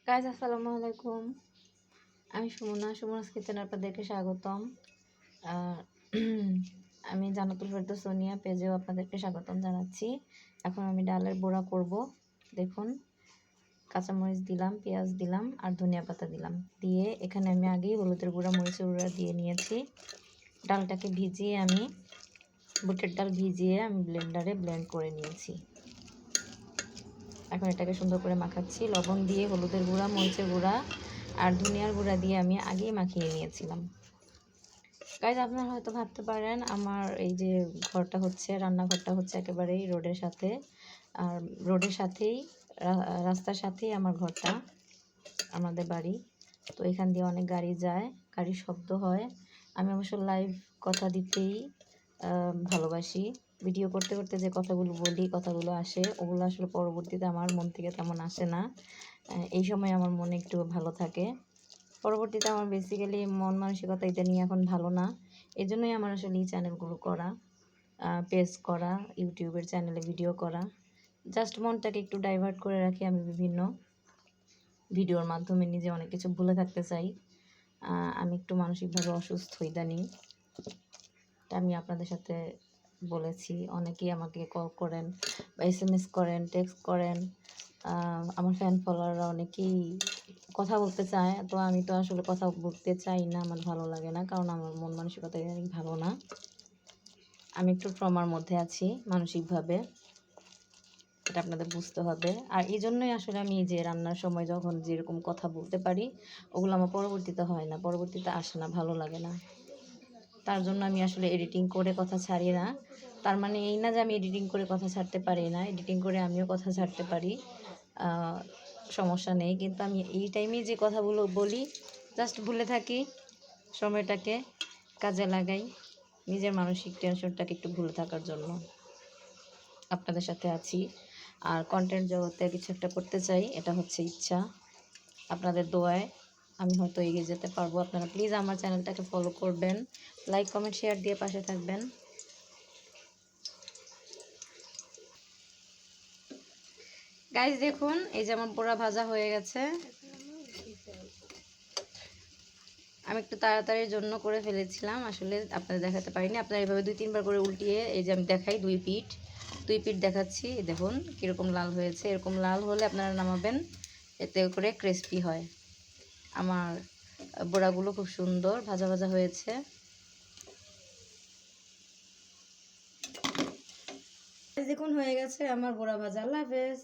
Guys আসসালামু আলাইকুম। আমি সুমনাস কিচেনে আপনাদেরকে স্বাগতম। আর আমি জান্নাতুল ফেরদৌস সোনিয়া পেজেও আপনাদেরকে স্বাগতম জানাচ্ছি। এখন আমি ডালের বড়া করব। দেখুন, কাঁচামরিচ দিলাম, পেঁয়াজ দিলাম আর ধনিয়া পাতা দিলাম। দিয়ে এখানে আমি আগেই হলুদের গুঁড়া, মরিচের গুঁড়া দিয়ে নিয়েছি। ডালটাকে ভিজিয়ে আমি বুটের ডাল ভিজিয়ে আমি ব্লেন্ডারে ব্লেন্ড করে নিয়েছি। এখন এটাকে সুন্দর করে মাখাচ্ছি। লবণ দিয়ে, হলুদের গুঁড়া, মরিচের গুঁড়া আর ধনিয়ার গুঁড়া দিয়ে আমি আগেই মাখিয়ে নিয়েছিলাম। গাইজ, আপনারা হয়তো ভাবতে পারেন আমার এই যে ঘরটা হচ্ছে, রান্নাঘরটা হচ্ছে একেবারেই রোডের সাথে, আর রোডের সাথেই, রাস্তার সাথেই আমার ঘরটা, আমাদের বাড়ি। তো এখান দিয়ে অনেক গাড়ি যায়, গাড়ির শব্দ হয়। আমি অবশ্য লাইভ কথা দিতেই ভালোবাসি। ভিডিও করতে করতে যে কথাগুলো বলি, কথাগুলো আসে, ওগুলো আসলে পরবর্তীতে আমার মন থেকে তেমন আসে না। এই সময় আমার মনে একটু ভালো থাকে। পরবর্তীতে আমার বেসিক্যালি মন মানসিকতা এটা নিয়ে এখন ভালো না। এই জন্যই আমার আসলে এই চ্যানেলগুলো করা, পেজ করা, ইউটিউবের চ্যানেলে ভিডিও করা। জাস্ট মনটাকে একটু ডাইভার্ট করে রাখি আমি বিভিন্ন ভিডিওর মাধ্যমে। নিজে অনেক কিছু ভুলে থাকতে চাই। আমি একটু মানসিকভাবে অসুস্থ ইদানিং। তা আমি আপনাদের সাথে বলেছি। অনেকেই আমাকে কল করেন বা SMS করেন, টেক্সট করেন। আমার ফ্যান ফলোয়াররা অনেকেই কথা বলতে চায়। তো আমি তো আসলে কথা বলতে চাই না, আমার ভালো লাগে না, কারণ আমার মন মানসিকতা অনেক ভালো না। আমি একটু ট্রমার মধ্যে আছি মানসিকভাবে, এটা আপনাদের বুঝতে হবে। আর এই জন্যই আসলে আমি যে রান্নার সময় যখন যেরকম কথা বলতে পারি, ওগুলো আমার পরবর্তীতে হয় না, পরবর্তীতে আসে না, ভালো লাগে না। তার জন্য আমি আসলে এডিটিং করে কথা ছাড়ি না। তার মানে এই না যে আমি এডিটিং করে কথা ছাড়তে পারি না, এডিটিং করে আমিও কথা ছাড়তে পারি, সমস্যা নেই। কিন্তু আমি এই টাইমে যে কথাগুলো বলি, জাস্ট ভুলে থাকি, সময়টাকে কাজে লাগাই নিজের মানসিক টেনশনটাকে একটু ভুলে থাকার জন্য। আপনাদের সাথে আছি, আর কন্টেন্ট জগতে কিছু একটা করতে চাই, এটা হচ্ছে ইচ্ছা। আপনাদের দোয়ায় আমি হয়তো এগিয়ে যেতে পারবো। আপনারা প্লিজ আমার চ্যানেলটাকে ফলো করবেন, লাইক, কমেন্ট, শেয়ার দিয়ে পাশে থাকবেন। গাইজ দেখুন, এই যে আমার পোড়া ভাজা হয়ে গেছে। আমি একটু তাড়াতাড়ির জন্য করে ফেলেছিলাম, আসলে আপনাদের দেখাতে পারিনি। আপনারা এইভাবে 2-3 বার করে উল্টিয়ে, এই যে আমি দেখাই, দুই পিঠ দেখাচ্ছি। দেখুন কীরকম লাল হয়েছে। এরকম লাল হলে আপনারা নামাবেন, এতে করে ক্রিস্পি হয়। আমার বড়াগুলো খুব সুন্দর ভাজা ভাজা হয়েছে। দেখুন হয়ে গেছে আমার বড়া ভাজা। আল্লাহ হাফেজ।